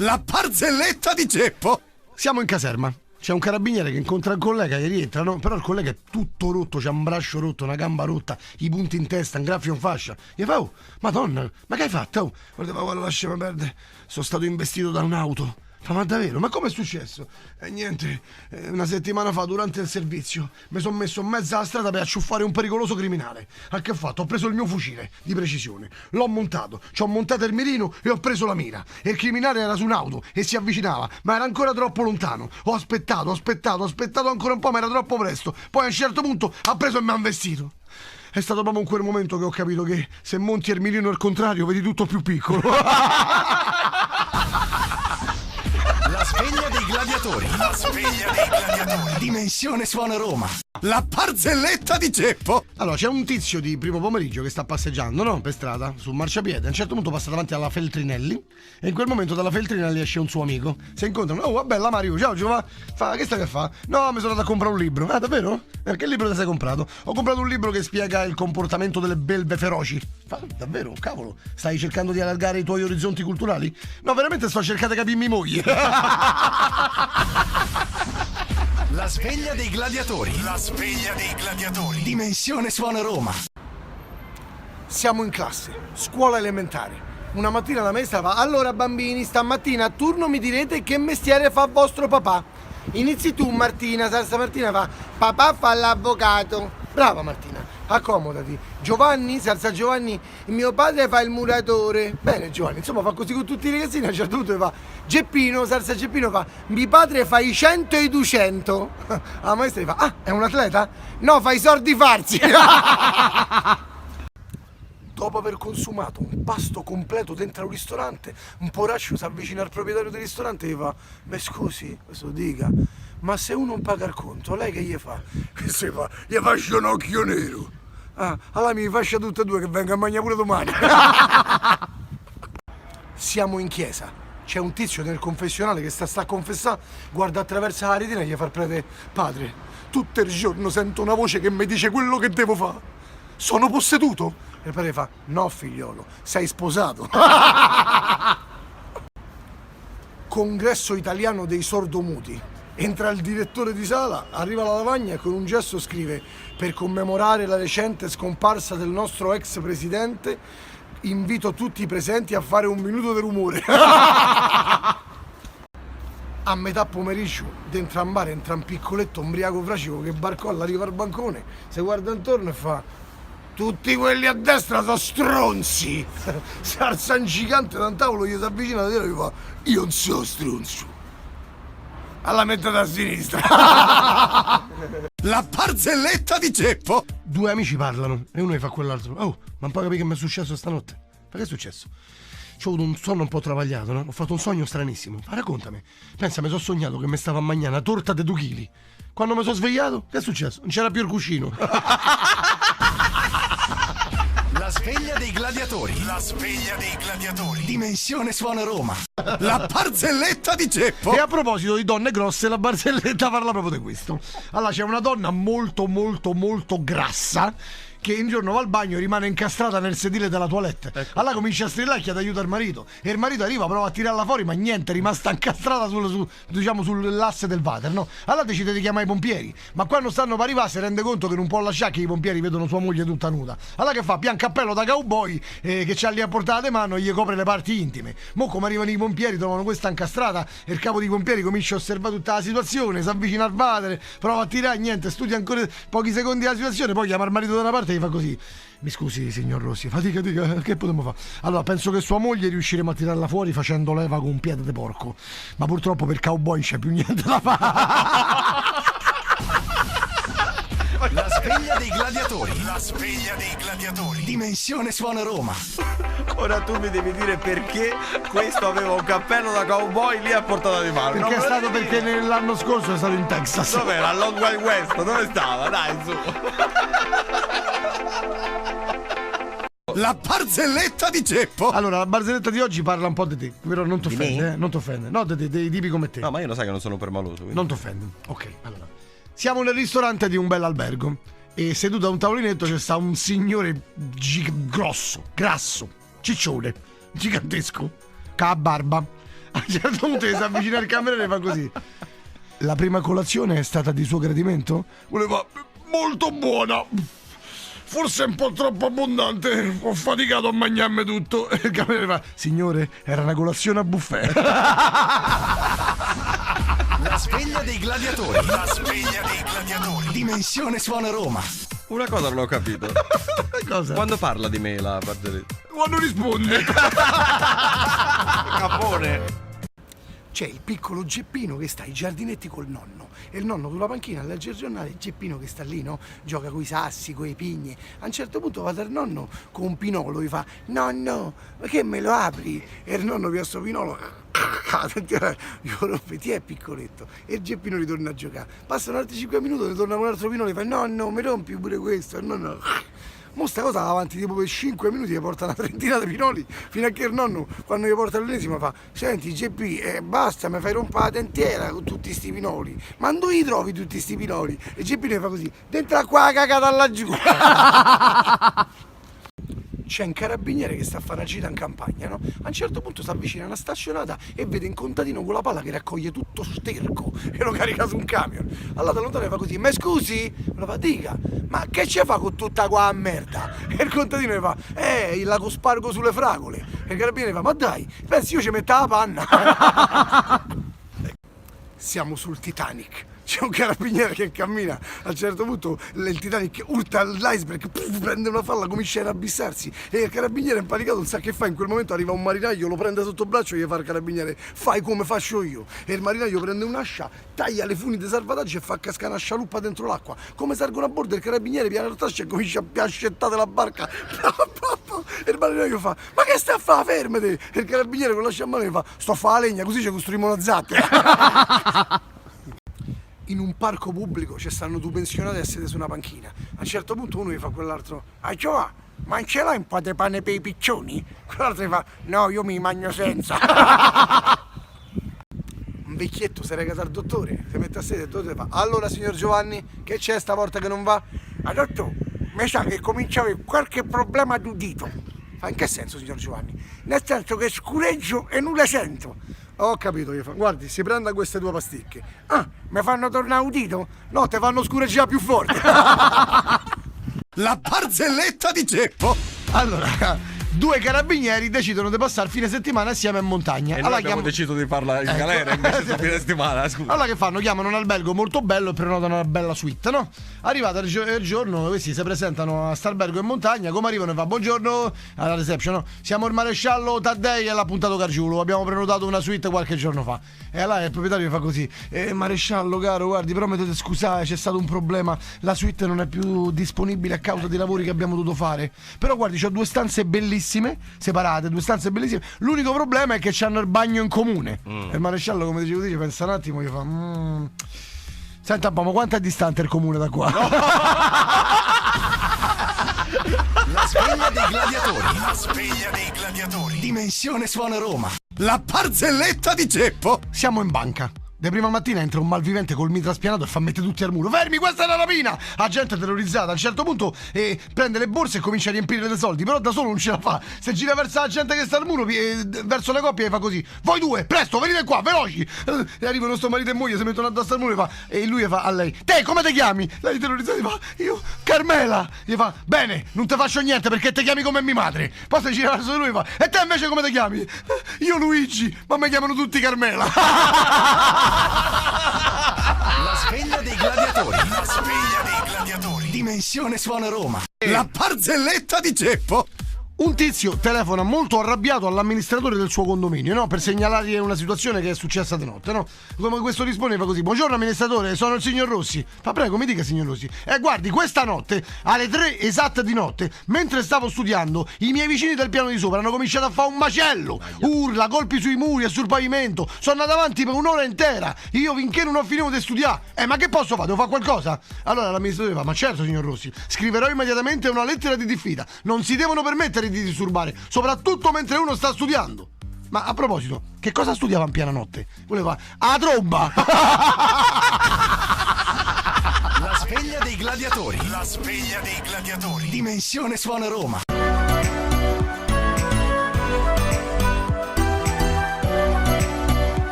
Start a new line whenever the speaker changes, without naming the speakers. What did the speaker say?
La barzelletta di Geppo.
Siamo in caserma. C'è un carabiniere che incontra il collega che rientra, no? Però il collega è tutto rotto, c'ha un braccio rotto, una gamba rotta, i punti in testa, un graffio in fascia. Gli fa: oh, madonna, ma che hai fatto? Oh, guarda, lasciami perdere, sono stato investito da un'auto. Fa: ma davvero? Ma come è successo? Niente, una settimana fa durante il servizio mi sono messo in mezzo alla strada per acciuffare un pericoloso criminale. A che ho fatto? Ho preso il mio fucile di precisione, l'ho montato, ci ho montato il mirino e ho preso la mira. E il criminale era su un'auto e si avvicinava, ma era ancora troppo lontano. Ho aspettato ancora un po', ma era troppo presto. Poi a un certo punto ha preso e mi ha investito. È stato proprio in quel momento che ho capito che se monti il mirino al contrario vedi tutto più piccolo.
La sveglia dei gladiatori. La sveglia dei gladiatori. Dimensione Suona Roma. La barzelletta di Geppo.
Allora, c'è un tizio di primo pomeriggio che sta passeggiando, no? Per strada, sul marciapiede. A un certo punto passa davanti alla Feltrinelli e in quel momento dalla Feltrinelli esce un suo amico. Si incontrano: oh, bella Mario, ciao Giova. Fa: che stai a fare? No, mi sono andato a comprare un libro. Ah, davvero? Che libro ti sei comprato? Ho comprato un libro che spiega il comportamento delle belve feroci. Fa: davvero? Cavolo, stai cercando di allargare i tuoi orizzonti culturali? No, veramente sto cercando di capirmi moglie.
La sveglia dei gladiatori. La sveglia dei gladiatori. Dimensione Suona Roma.
Siamo in classe, scuola elementare. Una mattina la maestra fa: allora bambini, stamattina a turno mi direte che mestiere fa vostro papà. Inizi tu Martina. Salsa Martina fa: papà fa l'avvocato. Brava Martina, accomodati. Giovanni, Salsa Giovanni: mio padre fa il muratore. Bene Giovanni, insomma fa così con tutti i ragazzini. A un certo punto fa: Geppino, Salsa Geppino fa: mio padre fa i 100 e i 200. La maestra gli fa: ah, è un atleta? No, fa i sordi farsi. Dopo aver consumato un pasto completo dentro un ristorante, un poraccio si avvicina al proprietario del ristorante e gli fa: ma scusi, questo dica, ma se uno non paga il conto, lei che gli fa? Questo fa: gli faccio un occhio nero. Ah, allora mi faccia tutte e due che venga a mangiare pure domani. Siamo in chiesa. C'è un tizio nel confessionale che sta a confessare, guarda attraverso la retina e gli fa il prete: padre, tutto il giorno sento una voce che mi dice quello che devo fare. Sono posseduto? E il padre fa: no figliolo, sei sposato. Congresso italiano dei sordomuti. Entra il direttore di sala, arriva la lavagna e con un gesto scrive: per commemorare la recente scomparsa del nostro ex presidente, invito tutti i presenti a fare un minuto di rumore. A metà pomeriggio, dentro al bar entra un piccoletto ombriaco fracico che barcolla, arriva al bancone, si guarda intorno e fa: tutti quelli a destra sono stronzi. Si alza un gigante da un tavolo, gli si avvicina da dietro e gli fa: io non sono stronzo. Alla metà da sinistra.
La barzelletta di Geppo.
Due amici parlano e uno gli fa a quell'altro: oh, ma un po' capire che mi è successo stanotte? Ma che è successo? C'ho avuto un sonno un po' travagliato, no? Ho fatto un sogno stranissimo. Ma raccontami. Pensa, mi sono sognato che mi stava a mangiare una torta di 2 chili. Quando mi sono svegliato, che è successo? Non c'era più il cuscino.
La sveglia dei gladiatori. La sveglia dei gladiatori. Dimensione Suona Roma. La barzelletta di Geppo.
E a proposito di donne grosse, la barzelletta parla proprio di questo. Allora, c'è una donna molto grassa che un giorno va al bagno e rimane incastrata nel sedile della toilette. Ecco. Allora comincia a strillare e chiede aiuto al marito. E il marito arriva, prova a tirarla fuori, ma niente, è rimasta incastrata sull'asse del water, no? Allora decide di chiamare i pompieri. Ma quando stanno per arrivare si rende conto che non può lasciare che i pompieri vedono sua moglie tutta nuda. Allora che fa? Pian cappello da cowboy che c'ha lì a portata di mano e gli copre le parti intime. Mo come arrivano i pompieri, trovano questa incastrata e il capo dei pompieri comincia a osservare tutta la situazione, si avvicina al water, prova a tirare, niente, studia ancora pochi secondi la situazione, poi chiama il marito da una parte e gli fa così: mi scusi signor Rossi, fatica, che potremmo fare? Allora penso che sua moglie riusciremo a tirarla fuori facendo leva con un piede di porco, ma purtroppo per cowboy non c'è più niente da fare.
La sveglia dei gladiatori. La sveglia dei gladiatori. Dimensione Suona Roma.
Ora tu mi devi dire perché questo aveva un cappello da cowboy lì a portata di mano.
Perché è stato perché nell'anno scorso è stato in Texas.
Dov'era? Al Long Wild West? Dove stava? Dai, su.
La barzelletta di Geppo.
Allora, la barzelletta di oggi parla un po' di te, però non ti offende, non ti offende. No, dei tipi come te.
No, ma io lo sai che non sono permaloso. Quindi.
Non ti offende. Ok, allora. Siamo nel ristorante di un bel albergo e seduto a un tavolinetto c'è sta un signore grasso, ciccione, gigantesco, che ha barba. A un certo punto si avvicina al cameriere e fa così: la prima colazione è stata di suo gradimento? Voleva molto buona. Forse un po' troppo abbondante. Ho faticato a mangiarmi tutto. E il cameriere fa: signore, era una colazione a buffet.
La sveglia dei gladiatori. La sveglia dei gladiatori. Dimensione Suona Roma.
Una cosa non ho capito.
Cosa?
Quando parla di me la barzelletta?
Quando risponde.
Capone.
C'è il piccolo Geppino che sta ai giardinetti col nonno e il nonno sulla panchina a leggere il giornale, Geppino che sta lì, no? Gioca coi sassi, coi pigni. A un certo punto va dal nonno con un pinolo, gli fa: nonno, ma che me lo apri? E il nonno via sto pinolo, io rompe, ti è piccoletto. E il Geppino ritorna a giocare. Passano altri 5 minuti, ritorna con un altro pinolo e fa: nonno, mi rompi pure questo? E il nonno... Mo sta cosa va avanti tipo per 5 minuti, gli porta una trentina di pinoli, fino a che il nonno, quando gli porta l'ennesimo, fa: senti GP, basta, mi fai rompere la dentiera con tutti sti pinoli, ma dove li trovi tutti sti pinoli? E GP ne fa così: dentro qua cagata laggiù. C'è un carabiniere che sta a fare una gita in campagna, no? A un certo punto si avvicina a una staccionata e vede un contadino con la palla che raccoglie tutto sterco e lo carica su un camion. Allora da lontano fa così: ma scusi? Lo fa: dica, ma che ci fa con tutta qua merda? E il contadino gli fa: la cospargo sulle fragole. E il carabiniere fa: ma dai, pensi io ci metto la panna? Siamo sul Titanic. C'è un carabiniere che cammina, a un certo punto il Titanic urta l'iceberg, prende una falla, comincia a abissarsi e il carabiniere impanicato non sa che fa. In quel momento arriva un marinaio, lo prende sotto braccio e gli fa il carabiniere: fai come faccio io. E il marinaio prende un'ascia, taglia le funi di salvataggio e fa cascare una scialuppa dentro l'acqua. Come salgono a bordo, il carabiniere piana il tasca e comincia a piascettare la barca. E il marinaio fa: ma che sta a fare? Fermate! E il carabiniere con l'ascia a mano gli fa: sto a fare la legna, così ci costruiamo una zattera. In un parco pubblico ci stanno due pensionati a sedere su una panchina. A un certo punto uno gli fa a quell'altro: ah Gioa, ma non ce l'hai un po' di pane per i piccioni? Quell'altro gli fa: no, io mi mangio senza. Un vecchietto si reca dal dottore, si mette a sedere e il dottore fa: allora signor Giovanni, che c'è stavolta che non va? Ah dottore, mi sa che comincia a avere qualche problema d'udito. Fa: in che senso signor Giovanni? Nel senso che scureggio e non le sento. Ho capito, gli fa: guardi, si prenda queste due pasticche. Ah, mi fanno tornare udito? No, te fanno scureggiare più forte.
La barzelletta di Geppo.
Allora, due carabinieri decidono di passare il fine settimana assieme in montagna.
E noi abbiamo deciso di farla in galera invece di fine settimana, scusa.
Allora che fanno? Chiamano un albergo molto bello e prenotano una bella suite, no? Arrivato il giorno, questi si presentano a st'albergo in montagna. Come arrivano e fa: buongiorno alla reception, no? Siamo il maresciallo Taddei e l'appuntato Gargiulo. Abbiamo prenotato una suite qualche giorno fa. E allora il proprietario fa così: maresciallo caro, guardi, però mi dovete scusare, c'è stato un problema. La suite non è più disponibile a causa dei lavori che abbiamo dovuto fare. Però guardi, c'ho due stanze bellissime, separate, due stanze bellissime. L'unico problema è che c'hanno il bagno in comune. E il maresciallo, come dicevo, pensa un attimo, gli fa: senta un po', ma quanto è distante il comune da qua? No.
La sveglia dei gladiatori. La sveglia dei gladiatori. Dimensione Suona Roma. La barzelletta di Geppo.
Siamo in banca. De prima mattina entra un malvivente col mitra spianato e fa: mette tutti al muro. Fermi, questa è una rapina! La gente è terrorizzata. A un certo punto prende le borse e comincia a riempire dei soldi. Però da solo non ce la fa. Se gira verso la gente che sta al muro, verso le coppie, e fa così: voi due, presto, venite qua, veloci! E arrivano sto marito e moglie, si mettono addosso al muro e lui fa a lei: te, come ti chiami? Lei terrorizzata fa: io, Carmela! Gli fa: bene, non ti faccio niente perché ti chiami come mia madre. Poi si gira verso di lui e fa: e te invece come ti chiami? Io Luigi, ma mi chiamano tutti Carmela.
La sveglia dei gladiatori. La sveglia dei gladiatori. Dimensione Suona Roma. La barzelletta di Geppo.
Un tizio telefona molto arrabbiato all'amministratore del suo condominio, no? Per segnalargli una situazione che è successa di notte, no? Come questo rispondeva così: buongiorno amministratore, sono il signor Rossi. Fa: prego, mi dica signor Rossi. Guardi, questa notte, alle 3 esatte di notte, mentre stavo studiando, i miei vicini del piano di sopra hanno cominciato a fare un macello. Urla, colpi sui muri e sul pavimento. Sono andato avanti per un'ora intera. Io finché non ho finito di studiare. Ma che posso fare? Devo fare qualcosa? Allora l'amministratore fa: ma certo signor Rossi, scriverò immediatamente una lettera di diffida. Non si devono permettere di disturbare, soprattutto mentre uno sta studiando. Ma a proposito, che cosa studiava in piena notte? Voleva a tromba.
La sveglia dei gladiatori. La sveglia dei gladiatori. Dimensione Suona Roma.